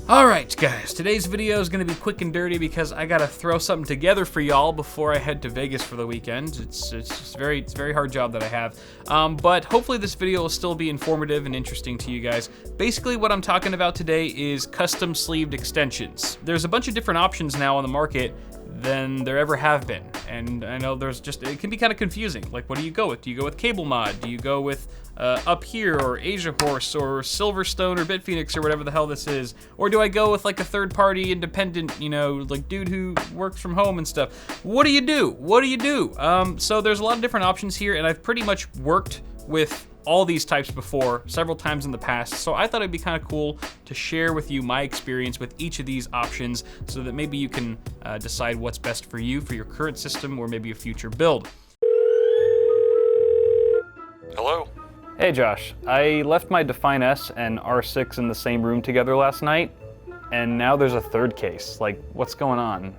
Alright guys, today's video is going to be quick and dirty because I gotta throw something together for y'all before I head to Vegas for the weekend. It's a very hard job that I have. But hopefully this video will still be informative and interesting to you guys. Basically what I'm talking about today is custom sleeved extensions. There's a bunch of different options now on the market than there ever have been. And I know it can be kind of confusing. Like, what do you go with? Do you go with Cable Mod? Do you go with Up Here or Asia Horse or Silverstone or Bitphoenix or whatever the hell this is? Or do I go with like a third-party independent, like dude who works from home and stuff? What do you do? So there's a lot of different options here, and I've pretty much worked with all these types before several times in the past, so I thought it'd be kind of cool to share with you my experience with each of these options so that maybe you can decide what's best for you for your current system or maybe a future build. Hello? Hey Josh, I left my Define S and R6 in the same room together last night, and now there's a third case. Like, what's going on?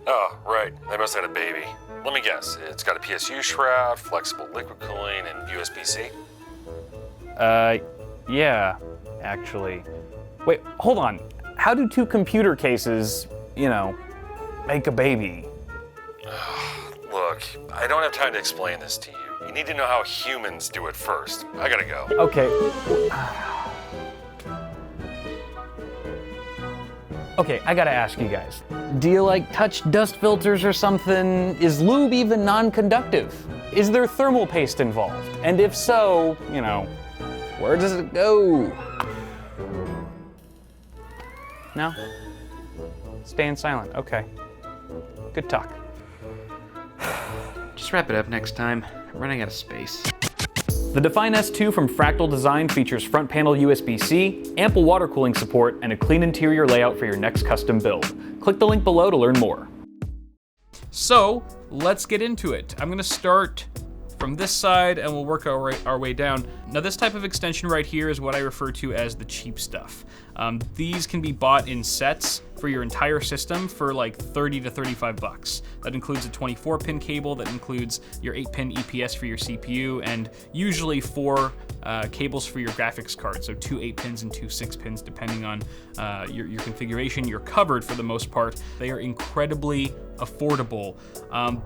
Oh, right. They must have had a baby. Let me guess. It's got a PSU shroud, flexible liquid cooling, and USB-C? Yeah, actually. Wait, hold on. How do two computer cases, make a baby? Look, I don't have time to explain this to you. You need to know how humans do it first. I gotta go. Okay. Okay, I gotta ask you guys. Do you touch dust filters or something? Is lube even non-conductive? Is there thermal paste involved? And if so, where does it go? No? Staying silent, okay. Good talk. Just wrap it up next time. I'm running out of space. The Define S2 from Fractal Design features front panel USB-C, ample water cooling support, and a clean interior layout for your next custom build. Click the link below to learn more. So let's get into it. I'm gonna start from this side and we'll work our way down. Now this type of extension right here is what I refer to as the cheap stuff. These can be bought in sets for your entire system for like 30 to 35 bucks. That includes a 24-pin cable, that includes your 8-pin EPS for your CPU, and usually 4 cables for your graphics card. So 2 8-pins and 2 6-pins, depending on your configuration. You're covered for the most part. They are incredibly affordable,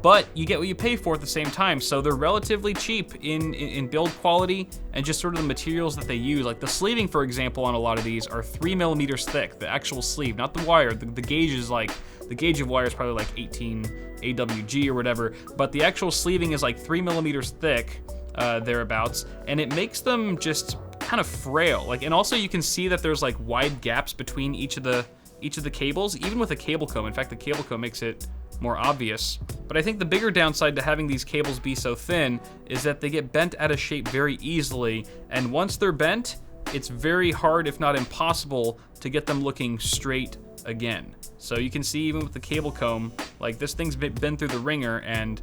but you get what you pay for at the same time. So they're relatively cheap in build quality and just sort of the materials that they use. Like the sleeving, for example, on a lot of these are 3 millimeters thick, the actual sleeve, not the wire. The gauge is the gauge of wire is probably like 18 AWG or whatever, but the actual sleeving is like 3 millimeters thick, thereabouts, and it makes them just kind of frail. And also you can see that there's like wide gaps between each of the cables, even with a cable comb. In fact, the cable comb makes it more obvious. But I think the bigger downside to having these cables be so thin is that they get bent out of shape very easily, and once they're bent, it's very hard, if not impossible, to get them looking straight again. So you can see even with the cable comb, like this thing's been through the ringer, and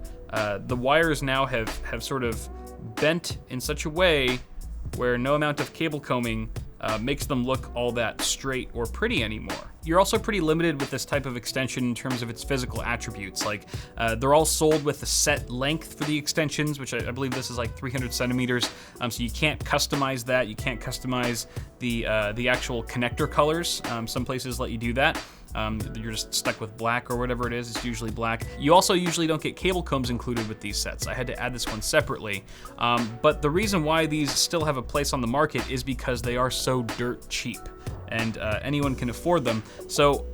the wires now have sort of bent in such a way where no amount of cable combing makes them look all that straight or pretty anymore. You're also pretty limited with this type of extension in terms of its physical attributes. Like they're all sold with a set length for the extensions, which I believe this is like 300 centimeters. So you can't customize that. You can't customize the actual connector colors. Some places let you do that. You're just stuck with black or whatever it is. It's usually black. You also usually don't get cable combs included with these sets. I had to add this one separately. But the reason why these still have a place on the market is because they are so dirt cheap, and anyone can afford them. So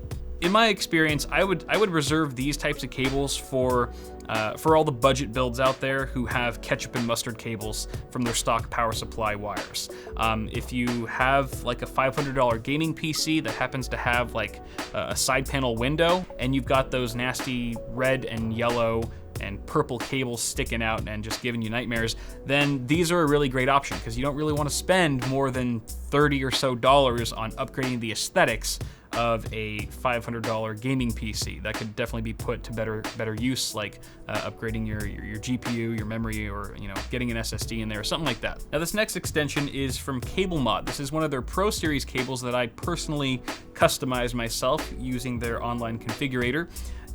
in my experience, I would reserve these types of cables for all the budget builds out there who have ketchup and mustard cables from their stock power supply wires. If you have like a $500 gaming PC that happens to have like a side panel window, and you've got those nasty red and yellow and purple cables sticking out and just giving you nightmares, then these are a really great option, because you don't really want to spend more than $30 or so on upgrading the aesthetics of a $500 gaming PC. That could definitely be put to better use, like upgrading your GPU, your memory, or getting an SSD in there, or something like that. Now this next extension is from Cable Mod. This is one of their Pro Series cables that I personally customized myself using their online configurator.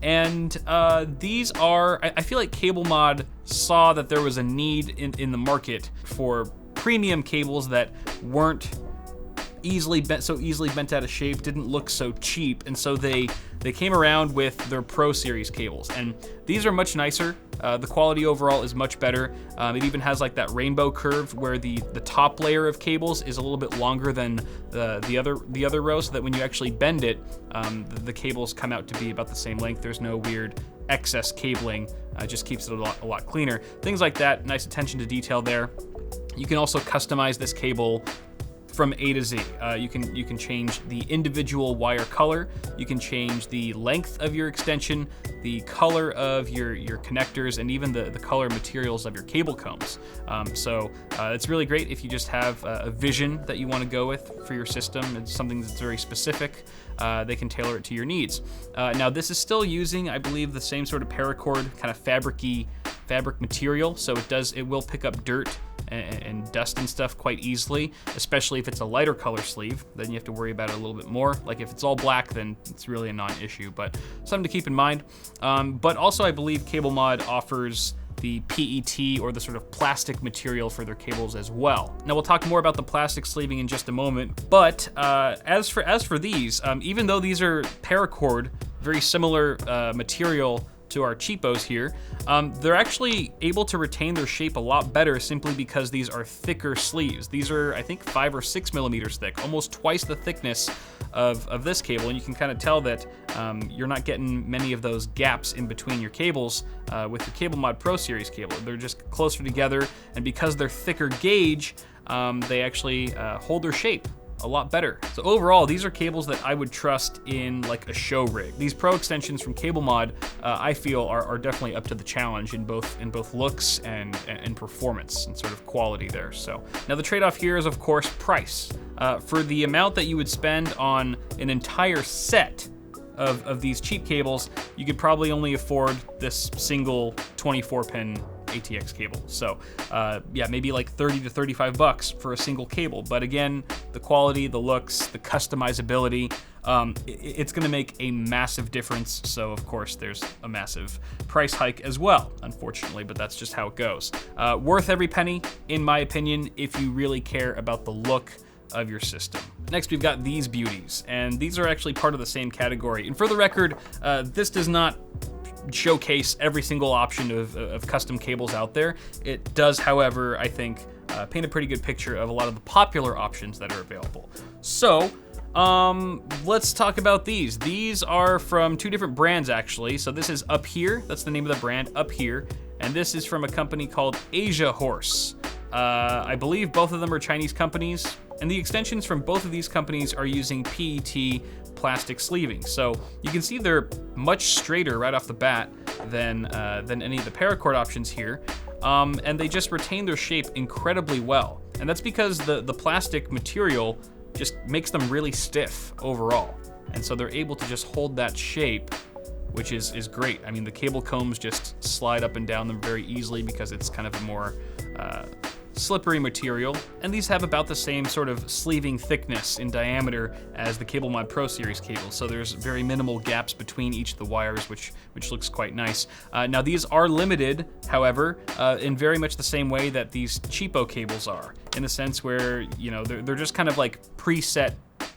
And these are, I feel like Cable Mod saw that there was a need in the market for premium cables that weren't easily bent out of shape, didn't look so cheap, and so they came around with their Pro Series cables, and these are much nicer. The quality overall is much better. It even has like that rainbow curve where the top layer of cables is a little bit longer than the other row, so that when you actually bend it, the cables come out to be about the same length. There's no weird excess cabling. Just keeps it a lot cleaner. Things like that. Nice attention to detail there. You can also customize this cable from A to Z. You can change the individual wire color. You can change the length of your extension, the color of your connectors, and even the color materials of your cable combs. So it's really great if you just have a vision that you want to go with for your system. It's something that's very specific. They can tailor it to your needs. Now this is still using, I believe, the same sort of paracord kind of fabric material, so it will pick up dirt and dust and stuff quite easily, especially if it's a lighter color sleeve. Then you have to worry about it a little bit more. Like if it's all black, then it's really a non-issue, but something to keep in mind. But also I believe Cable Mod offers the PET or the sort of plastic material for their cables as well. Now we'll talk more about the plastic sleeving in just a moment, but as for these, even though these are paracord, very similar material to our cheapos here, they're actually able to retain their shape a lot better simply because these are thicker sleeves. These are, I think, 5 or 6 millimeters thick, almost twice the thickness of this cable, and you can kind of tell that you're not getting many of those gaps in between your cables with the Cable Mod Pro Series cable. They're just closer together, and because they're thicker gauge, they actually hold their shape a lot better. So overall, these are cables that I would trust in like a show rig. These Pro extensions from Cable Mod, I feel are definitely up to the challenge in both looks and performance and sort of quality there. So now the trade-off here is of course price. For the amount that you would spend on an entire set of these cheap cables, you could probably only afford this single 24-pin ATX cable. So yeah, maybe like 30 to 35 bucks for a single cable. But again, the quality, the looks, the customizability, it's gonna make a massive difference. So of course there's a massive price hike as well, unfortunately, but that's just how it goes. Worth every penny, in my opinion, if you really care about the look of your system. Next, we've got these beauties, and these are actually part of the same category. And for the record, this does not showcase every single option of custom cables out there. It does, however, I think, paint a pretty good picture of a lot of the popular options that are available. So, let's talk about these. These are from 2 different brands, actually. So this is Up Here, that's the name of the brand, Up Here, and this is from a company called Asia Horse. I believe both of them are Chinese companies, and the extensions from both of these companies are using PET plastic sleeving. So you can see they're much straighter right off the bat than any of the paracord options here, and they just retain their shape incredibly well. And that's because the plastic material just makes them really stiff overall, and so they're able to just hold that shape, which is great. I mean, the cable combs just slide up and down them very easily because it's kind of a more slippery material, and these have about the same sort of sleeving thickness in diameter as the Cable Mod Pro Series cables, so there's very minimal gaps between each of the wires, which looks quite nice. Now these are limited, however, in very much the same way that these cheapo cables are, in the sense where, you know, they're just kind of like preset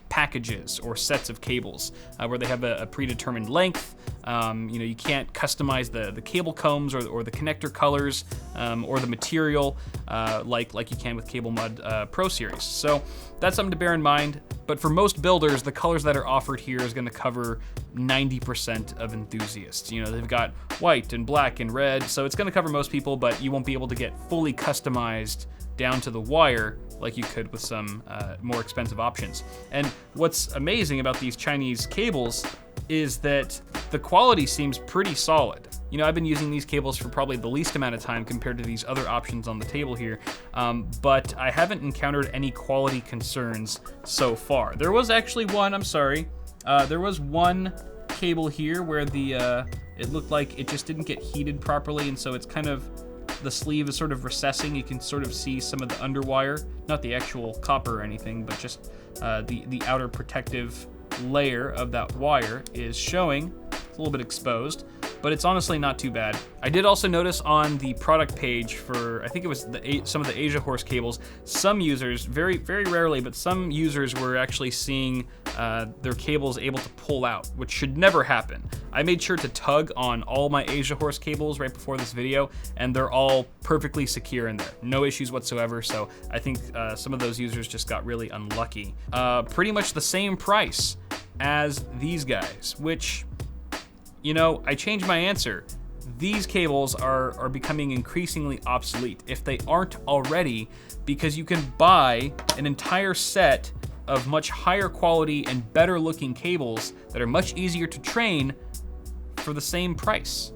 packages or sets of cables where they have a predetermined length. You know, you can't customize the cable combs or the connector colors or the material like you can with Cable Mod Pro Series. So that's something to bear in mind. But for most builders, the colors that are offered here is going to cover 90% of enthusiasts. You know, they've got white and black and red, so it's going to cover most people, but you won't be able to get fully customized down to the wire like you could with some more expensive options. And what's amazing about these Chinese cables is that the quality seems pretty solid. You know, I've been using these cables for probably the least amount of time compared to these other options on the table here, but I haven't encountered any quality concerns so far. There was actually one, I'm sorry, there was one cable here where it looked like it just didn't get heated properly, and so it's kind of, the sleeve is sort of recessing. You can sort of see some of the underwire, not the actual copper or anything, but just the outer protective layer of that wire is showing. It's a little bit exposed. but it's honestly not too bad. I did also notice on the product page for, I think it was some of the Asia Horse cables, some users, very rarely, but some users were actually seeing their cables able to pull out, which should never happen. I made sure to tug on all my Asia Horse cables right before this video, and they're all perfectly secure in there. No issues whatsoever, so I think some of those users just got really unlucky. Pretty much the same price as these guys, which, you know, I changed my answer. These cables are becoming increasingly obsolete, if they aren't already, because you can buy an entire set of much higher quality and better looking cables that are much easier to train for the same price.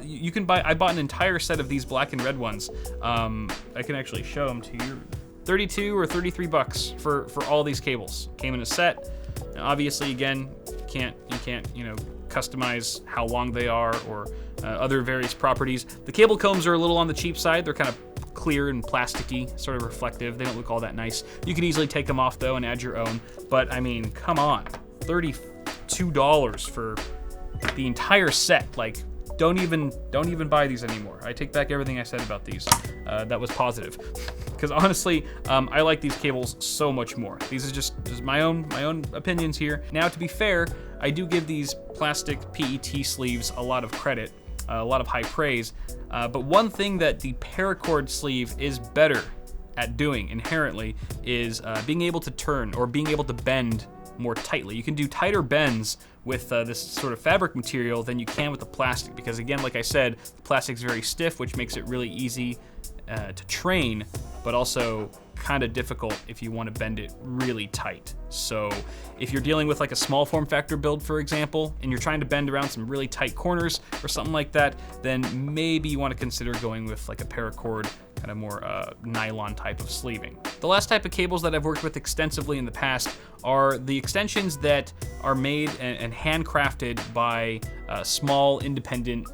You can buy, I bought an entire set of these black and red ones. I can actually show them to you. 32 or 33 bucks for all these cables. Came in a set. Now, obviously, again, you can't, you know, customize how long they are or other various properties. The cable combs are a little on the cheap side. They're kind of clear and plasticky, sort of reflective. They don't look all that nice. You can easily take them off though and add your own. But I mean, come on, $32 for the entire set. Like, don't even buy these anymore. I take back everything I said about these. That was positive, because honestly, I like these cables so much more. These is just my own opinions here. Now, to be fair, I do give these plastic PET sleeves a lot of credit, a lot of high praise. But one thing that the paracord sleeve is better at doing inherently is being able to turn or being able to bend more tightly. You can do tighter bends with this sort of fabric material than you can with the plastic, because again, like I said, the plastic's very stiff, which makes it really easy to train, but also kind of difficult if you want to bend it really tight. So if you're dealing with like a small form factor build, for example, and you're trying to bend around some really tight corners or something like that, then maybe you want to consider going with like a paracord, kind of more nylon type of sleeving. The last type of cables that I've worked with extensively in the past are the extensions that are made and handcrafted by small independent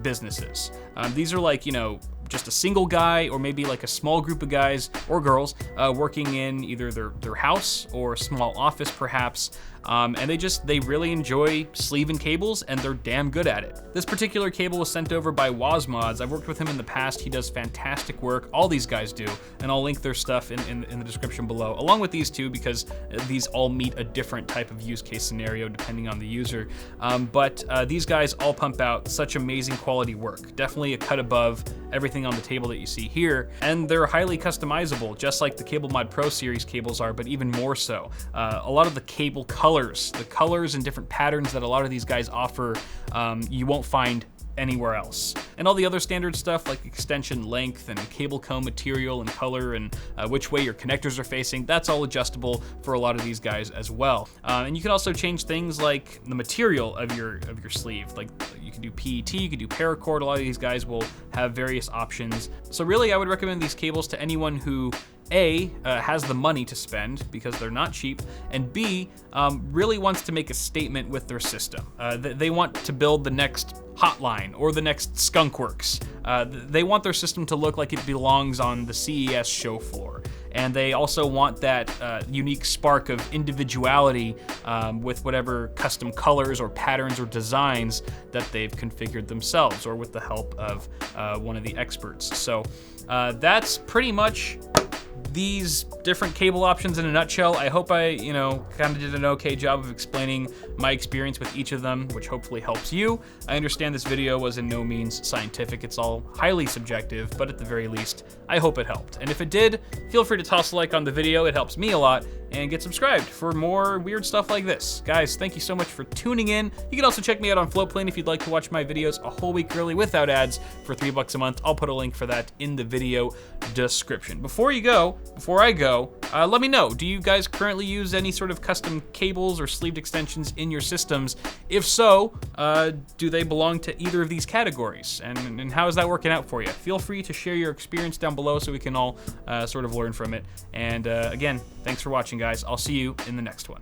businesses. These are like, you know, just a single guy or maybe like a small group of guys or girls working in either their house or a small office perhaps, and they really enjoy sleeving cables, and they're damn good at it. This particular cable was sent over by Wazmods. I've worked with him in the past. He does fantastic work. All these guys do, and I'll link their stuff in the description below, along with these two, because these all meet a different type of use case scenario depending on the user. But these guys all pump out such amazing quality work. Definitely a cut above everything on the table that you see here, and they're highly customizable, just like the Cable Mod Pro series cables are, but even more so. A lot of the cable the colors and different patterns that a lot of these guys offer, you won't find anywhere else. And all the other standard stuff like extension length and cable comb material and color and which way your connectors are facing, that's all adjustable for a lot of these guys as well. And you can also change things like the material of your sleeve. Like you can do PET, you can do paracord. A lot of these guys will have various options. So really, I would recommend these cables to anyone who A, has the money to spend because they're not cheap, and B, really wants to make a statement with their system. They want to build the next Hotline or the next Skunkworks. They want their system to look like it belongs on the CES show floor. And they also want that unique spark of individuality with whatever custom colors or patterns or designs that they've configured themselves, or with the help of one of the experts. So that's pretty much these different cable options in a nutshell. I hope I, kind of did an okay job of explaining my experience with each of them, which hopefully helps you. I understand this video was in no means scientific. It's all highly subjective, but at the very least, I hope it helped. And if it did, feel free to toss a like on the video. It helps me a lot. And get subscribed for more weird stuff like this. Guys, thank you so much for tuning in. You can also check me out on FLOATPLANE if you'd like to watch my videos a whole week early without ads for $3 a month. I'll put a link for that in the video description. Before I go, let me know, do you guys currently use any sort of custom cables or sleeved extensions in your systems? If so, do they belong to either of these categories? And how is that working out for you? Feel free to share your experience down below so we can all sort of learn from it. And again, thanks for watching, guys. I'll see you in the next one.